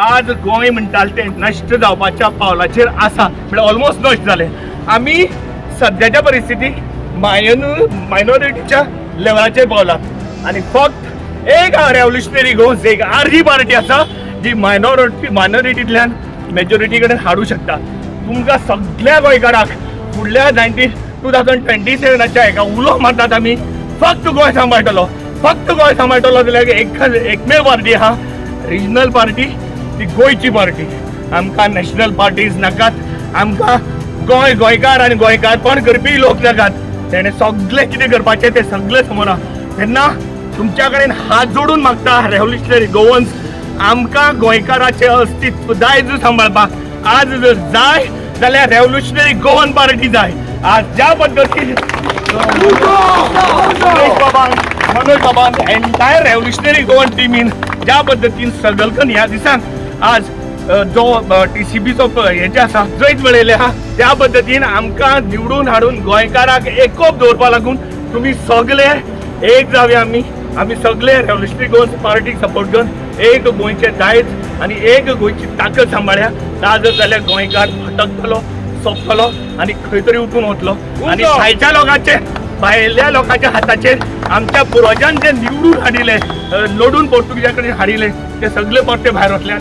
आज गोंय म्हणटाले ते नश्ट जावपाच्या पावलाचेर आसा, म्हणजे ऑलमोस्ट नश्ट जाले. आमी सद्याच्या परिस्थितीक मायनॉरिटीच्या लेवलाचेर पावलात आणि फक्त एक रेव्होल्युशनरी गोन्स, एक आरजी पार्टी आसा जी मायनॉरिटींतल्यान मेजॉरिटी कडेन हाडूं शकता. तुमकां सगळ्या गोंयकारांक फुडल्या 2027च्या हेका उलो मारतात आमी फक्त गोंय सांबाळटलो जाल्यार एकमेव पार्टी आहा, रिजनल पार्टी, ती गोंयची पार्टी. आमकां नॅशनल पार्टीज नाकात, आमकां गोंयकार आनी गोंयकारपण करपी लोक नाकात. तेणें सगळें कितें करपाचें तें सगळें समोर आहा. तेन्ना तुमच्या कडेन हात जोडून मागता रेव्होल्युशनरी गोवन्स, आमकां गोंयकाराचें अस्तित्व दायज सांबाळपाक आज जर जाय जाल्यार रेव्होल्युशनरी गोवन पार्टी जाय. आज ज्या पद्दतीन मनोज बाबान एंटायर रेव्होल्युशनरी गोवन टिमीन ज्या पद्दतीन स्ट्रगल करून ह्या दिसांक आज जो TCBचो हेचे आसा जैत मेळयले आहा, त्या पद्दतीन आमकां निवडून हाडून गोंयकाराक एकोप दवरपा लागून तुमी सगळे एक जावया. आमी सगळे रेव्होल्युशनरी गोवन पार्टीक सपोर्ट करून एक गोंयचें दायज आनी एक गोंयची ताकद सांबाळ्या. नाजर जाल्यार गोंयकार भटकतलो, सोंपतलो आनी खंय तरी उठून वतलो. आनी भायच्या लोकांचे, भायल्या लोकांच्या हाताचेर आमच्या पुर्वजांनी जे निवडून हाडिले, लढून पोर्तुगीजा कडेन हाडिले, ते सगळे परते भायर वतले.